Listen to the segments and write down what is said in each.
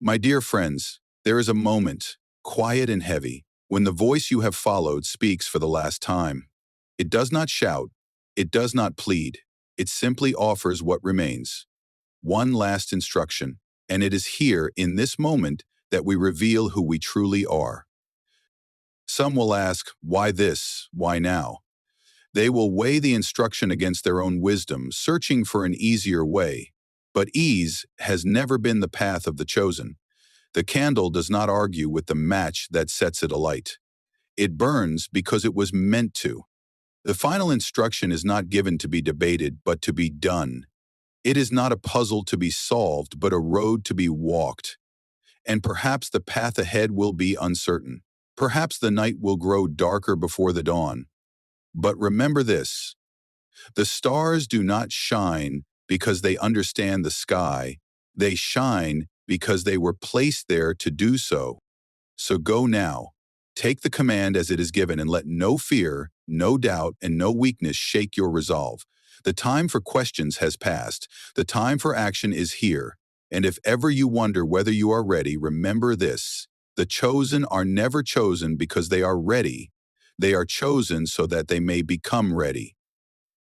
My dear friends, there is a moment, quiet and heavy, when the voice you have followed speaks for the last time. It does not shout, it does not plead, it simply offers what remains. One last instruction, and it is here, in this moment, that we reveal who we truly are. Some will ask, why this, why now? They will weigh the instruction against their own wisdom, searching for an easier way. But ease has never been the path of the chosen. The candle does not argue with the match that sets it alight. It burns because it was meant to. The final instruction is not given to be debated, but to be done. It is not a puzzle to be solved, but a road to be walked. And perhaps the path ahead will be uncertain. Perhaps the night will grow darker before the dawn. But remember this: the stars do not shine because they understand the sky. They shine because they were placed there to do so. So go now. Take the command as it is given and let no fear, no doubt, and no weakness shake your resolve. The time for questions has passed. The time for action is here. And if ever you wonder whether you are ready, remember this: the chosen are never chosen because they are ready. They are chosen so that they may become ready.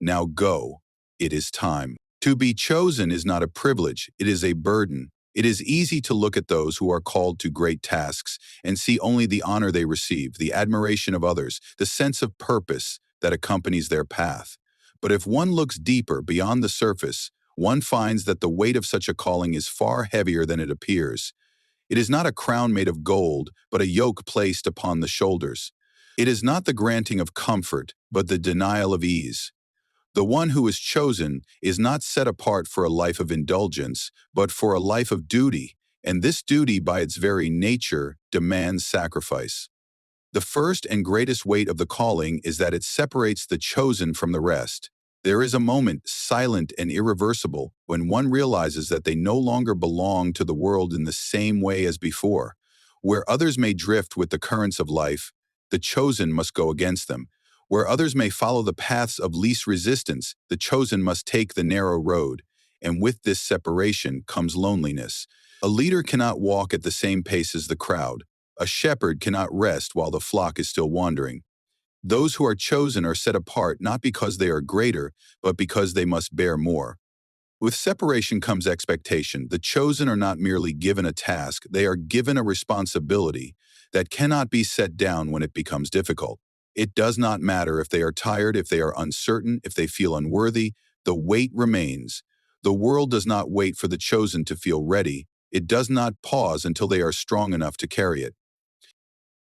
Now go. It is time. To be chosen is not a privilege, it is a burden. It is easy to look at those who are called to great tasks and see only the honor they receive, the admiration of others, the sense of purpose that accompanies their path. But if one looks deeper, beyond the surface, one finds that the weight of such a calling is far heavier than it appears. It is not a crown made of gold, but a yoke placed upon the shoulders. It is not the granting of comfort, but the denial of ease. The one who is chosen is not set apart for a life of indulgence, but for a life of duty, and this duty by its very nature demands sacrifice. The first and greatest weight of the calling is that it separates the chosen from the rest. There is a moment, silent and irreversible, when one realizes that they no longer belong to the world in the same way as before. Where others may drift with the currents of life, the chosen must go against them. Where others may follow the paths of least resistance, the chosen must take the narrow road. And with this separation comes loneliness. A leader cannot walk at the same pace as the crowd. A shepherd cannot rest while the flock is still wandering. Those who are chosen are set apart not because they are greater, but because they must bear more. With separation comes expectation. The chosen are not merely given a task, they are given a responsibility that cannot be set down when it becomes difficult. It does not matter if they are tired, if they are uncertain, if they feel unworthy, the weight remains. The world does not wait for the chosen to feel ready. It does not pause until they are strong enough to carry it.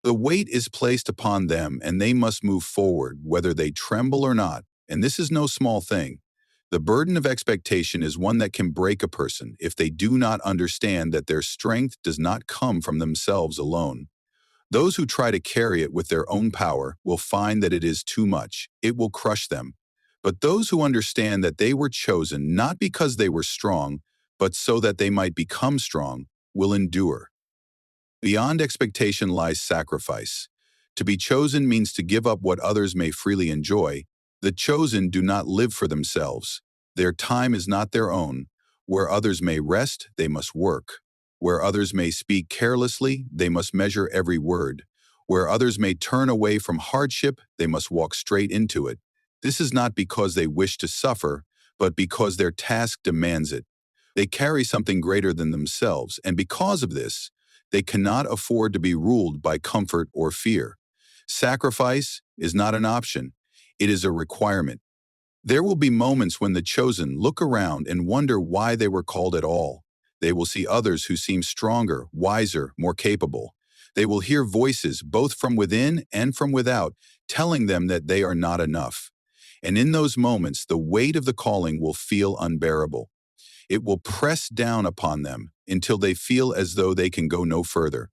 The weight is placed upon them, and they must move forward, whether they tremble or not, and this is no small thing. The burden of expectation is one that can break a person if they do not understand that their strength does not come from themselves alone. Those who try to carry it with their own power will find that it is too much. It will crush them. But those who understand that they were chosen not because they were strong, but so that they might become strong, will endure. Beyond expectation lies sacrifice. To be chosen means to give up what others may freely enjoy. The chosen do not live for themselves. Their time is not their own. Where others may rest, they must work. Where others may speak carelessly, they must measure every word. Where others may turn away from hardship, they must walk straight into it. This is not because they wish to suffer, but because their task demands it. They carry something greater than themselves, and because of this, they cannot afford to be ruled by comfort or fear. Sacrifice is not an option, it is a requirement. There will be moments when the chosen look around and wonder why they were called at all. They will see others who seem stronger, wiser, more capable. They will hear voices, both from within and from without, telling them that they are not enough. And in those moments, the weight of the calling will feel unbearable. It will press down upon them until they feel as though they can go no further.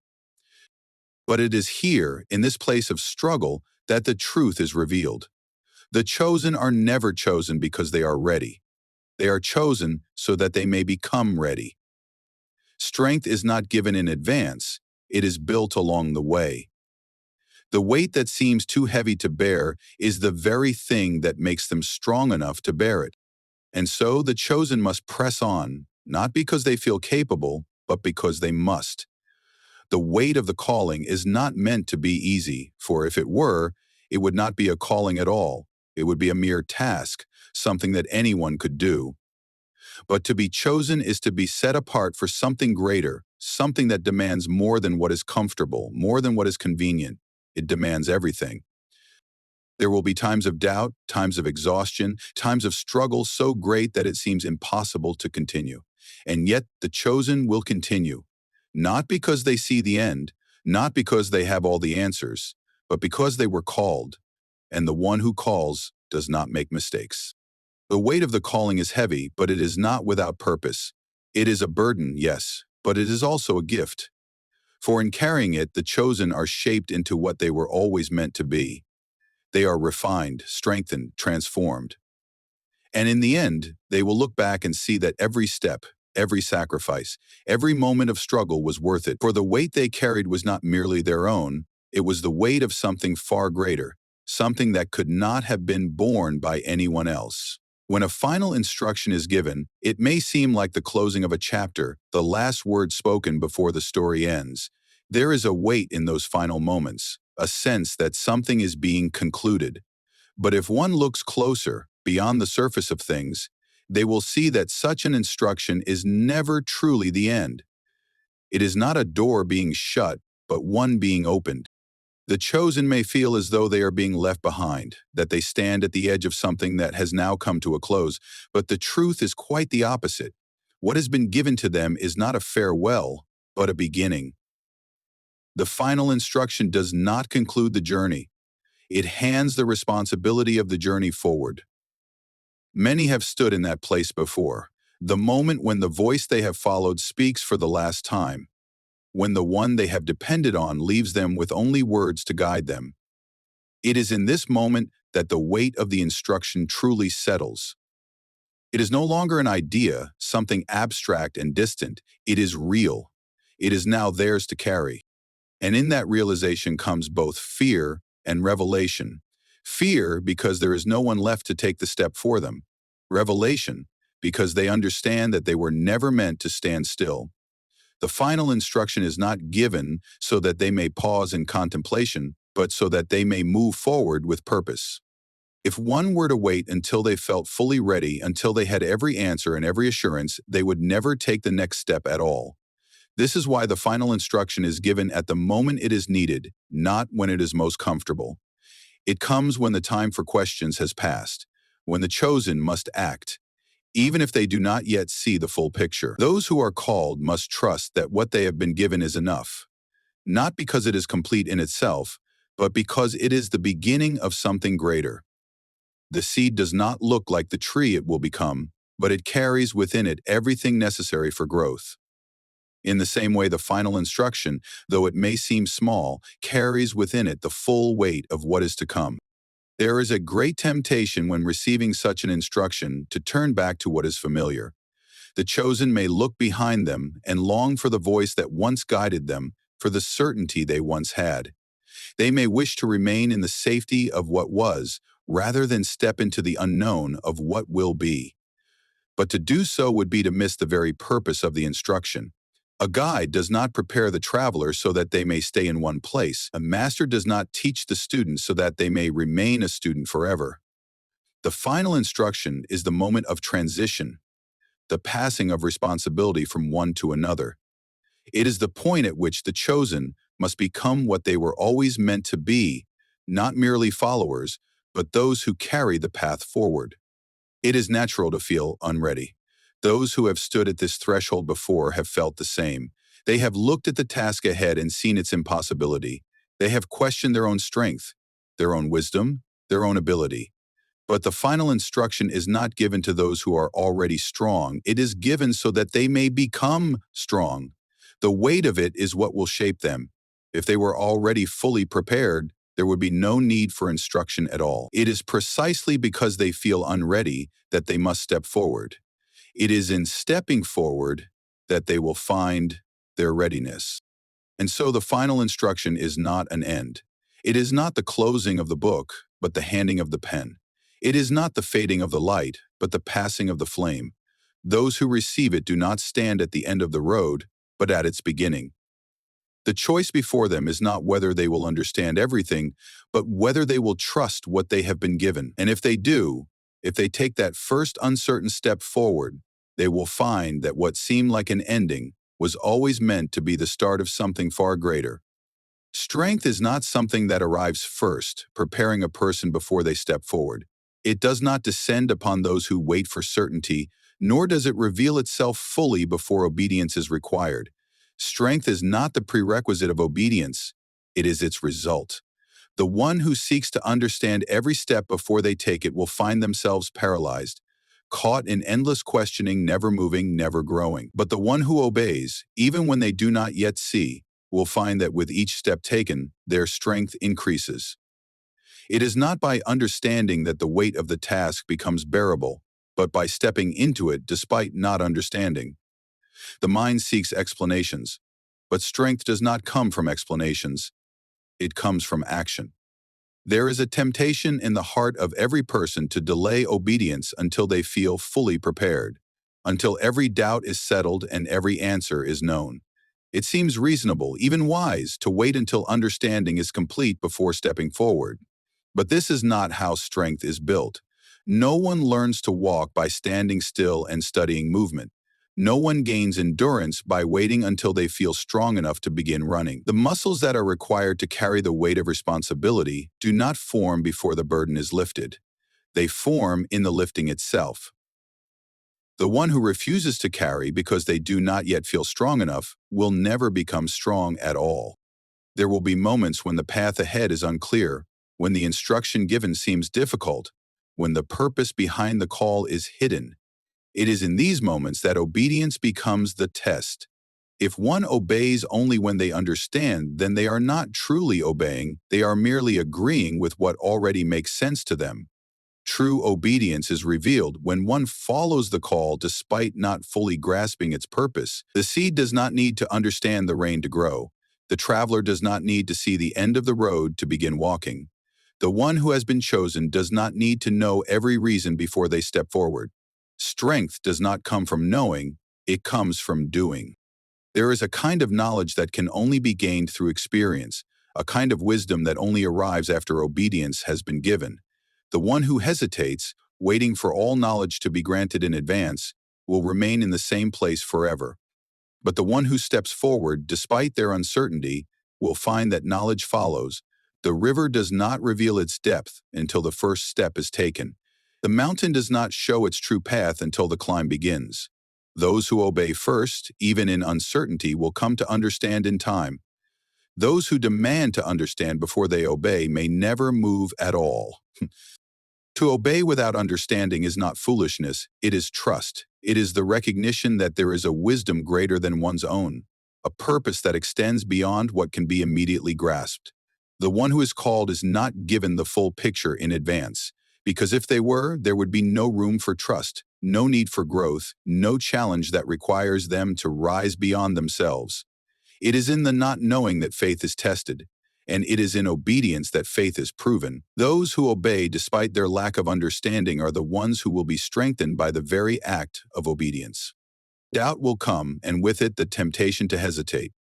But it is here, in this place of struggle, that the truth is revealed. The chosen are never chosen because they are ready. They are chosen so that they may become ready. Strength is not given in advance, it is built along the way. The weight that seems too heavy to bear is the very thing that makes them strong enough to bear it. And so the chosen must press on, not because they feel capable, but because they must. The weight of the calling is not meant to be easy, for if it were, it would not be a calling at all. It would be a mere task, something that anyone could do. But to be chosen is to be set apart for something greater, something that demands more than what is comfortable, more than what is convenient. It demands everything. There will be times of doubt, times of exhaustion, times of struggle so great that it seems impossible to continue. And yet the chosen will continue, not because they see the end, not because they have all the answers, but because they were called, and the one who calls does not make mistakes. The weight of the calling is heavy, but it is not without purpose. It is a burden, yes, but it is also a gift. For in carrying it, the chosen are shaped into what they were always meant to be. They are refined, strengthened, transformed. And in the end, they will look back and see that every step, every sacrifice, every moment of struggle was worth it, for the weight they carried was not merely their own, it was the weight of something far greater, something that could not have been borne by anyone else. When a final instruction is given, it may seem like the closing of a chapter, the last word spoken before the story ends. There is a weight in those final moments, a sense that something is being concluded. But if one looks closer, beyond the surface of things, they will see that such an instruction is never truly the end. It is not a door being shut, but one being opened. The chosen may feel as though they are being left behind, that they stand at the edge of something that has now come to a close, but the truth is quite the opposite. What has been given to them is not a farewell, but a beginning. The final instruction does not conclude the journey. It hands the responsibility of the journey forward. Many have stood in that place before, the moment when the voice they have followed speaks for the last time, when the one they have depended on leaves them with only words to guide them. It is in this moment that the weight of the instruction truly settles. It is no longer an idea, something abstract and distant. It is real. It is now theirs to carry. And in that realization comes both fear and revelation. Fear because there is no one left to take the step for them. Revelation because they understand that they were never meant to stand still. The final instruction is not given so that they may pause in contemplation, but so that they may move forward with purpose. If one were to wait until they felt fully ready, until they had every answer and every assurance, they would never take the next step at all. This is why the final instruction is given at the moment it is needed, not when it is most comfortable. It comes when the time for questions has passed, when the chosen must act, even if they do not yet see the full picture. Those who are called must trust that what they have been given is enough, not because it is complete in itself, but because it is the beginning of something greater. The seed does not look like the tree it will become, but it carries within it everything necessary for growth. In the same way, the final instruction, though it may seem small, carries within it the full weight of what is to come. There is a great temptation when receiving such an instruction to turn back to what is familiar. The chosen may look behind them and long for the voice that once guided them, for the certainty they once had. They may wish to remain in the safety of what was, rather than step into the unknown of what will be. But to do so would be to miss the very purpose of the instruction. A guide does not prepare the traveler so that they may stay in one place. A master does not teach the student so that they may remain a student forever. The final instruction is the moment of transition, the passing of responsibility from one to another. It is the point at which the chosen must become what they were always meant to be, not merely followers, but those who carry the path forward. It is natural to feel unready. Those who have stood at this threshold before have felt the same. They have looked at the task ahead and seen its impossibility. They have questioned their own strength, their own wisdom, their own ability. But the final instruction is not given to those who are already strong. It is given so that they may become strong. The weight of it is what will shape them. If they were already fully prepared, there would be no need for instruction at all. It is precisely because they feel unready that they must step forward. It is in stepping forward that they will find their readiness. And so the final instruction is not an end. It is not the closing of the book, but the handing of the pen. It is not the fading of the light, but the passing of the flame. Those who receive it do not stand at the end of the road, but at its beginning. The choice before them is not whether they will understand everything, but whether they will trust what they have been given. And if they do, if they take that first uncertain step forward, they will find that what seemed like an ending was always meant to be the start of something far greater. Strength is not something that arrives first, preparing a person before they step forward. It does not descend upon those who wait for certainty, nor does it reveal itself fully before obedience is required. Strength is not the prerequisite of obedience, it is its result. The one who seeks to understand every step before they take it will find themselves paralyzed, caught in endless questioning, never moving, never growing. But the one who obeys, even when they do not yet see, will find that with each step taken, their strength increases. It is not by understanding that the weight of the task becomes bearable, but by stepping into it despite not understanding. The mind seeks explanations, but strength does not come from explanations, it comes from action. There is a temptation in the heart of every person to delay obedience until they feel fully prepared, until every doubt is settled and every answer is known. It seems reasonable, even wise, to wait until understanding is complete before stepping forward. But this is not how strength is built. No one learns to walk by standing still and studying movement. No one gains endurance by waiting until they feel strong enough to begin running. The muscles that are required to carry the weight of responsibility do not form before the burden is lifted. They form in the lifting itself. The one who refuses to carry because they do not yet feel strong enough will never become strong at all. There will be moments when the path ahead is unclear, when the instruction given seems difficult, when the purpose behind the call is hidden. It is in these moments that obedience becomes the test. If one obeys only when they understand, then they are not truly obeying, they are merely agreeing with what already makes sense to them. True obedience is revealed when one follows the call despite not fully grasping its purpose. The seed does not need to understand the rain to grow. The traveler does not need to see the end of the road to begin walking. The one who has been chosen does not need to know every reason before they step forward. Strength does not come from knowing, it comes from doing. There is a kind of knowledge that can only be gained through experience, a kind of wisdom that only arrives after obedience has been given. The one who hesitates, waiting for all knowledge to be granted in advance, will remain in the same place forever. But the one who steps forward, despite their uncertainty, will find that knowledge follows. The river does not reveal its depth until the first step is taken. The mountain does not show its true path until the climb begins. Those who obey first, even in uncertainty, will come to understand in time. Those who demand to understand before they obey may never move at all. To obey without understanding is not foolishness, it is trust. It is the recognition that there is a wisdom greater than one's own, a purpose that extends beyond what can be immediately grasped. The one who is called is not given the full picture in advance, because if they were, there would be no room for trust, no need for growth, no challenge that requires them to rise beyond themselves. It is in the not knowing that faith is tested, and it is in obedience that faith is proven. Those who obey despite their lack of understanding are the ones who will be strengthened by the very act of obedience. Doubt will come, and with it the temptation to hesitate.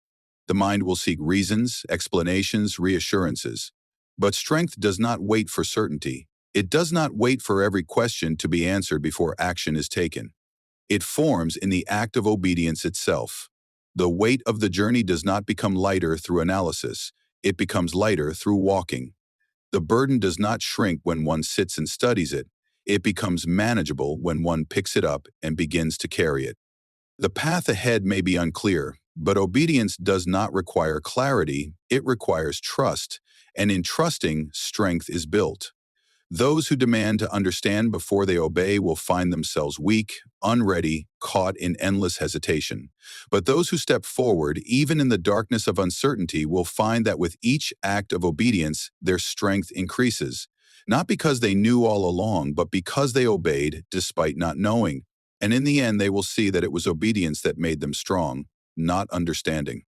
The mind will seek reasons, explanations, reassurances. But strength does not wait for certainty. It does not wait for every question to be answered before action is taken. It forms in the act of obedience itself. The weight of the journey does not become lighter through analysis. It becomes lighter through walking. The burden does not shrink when one sits and studies it. It becomes manageable when one picks it up and begins to carry it. The path ahead may be unclear, but obedience does not require clarity, it requires trust, and in trusting, strength is built. Those who demand to understand before they obey will find themselves weak, unready, caught in endless hesitation. But those who step forward, even in the darkness of uncertainty, will find that with each act of obedience, their strength increases. Not because they knew all along, but because they obeyed despite not knowing. And in the end, they will see that it was obedience that made them strong, not understanding.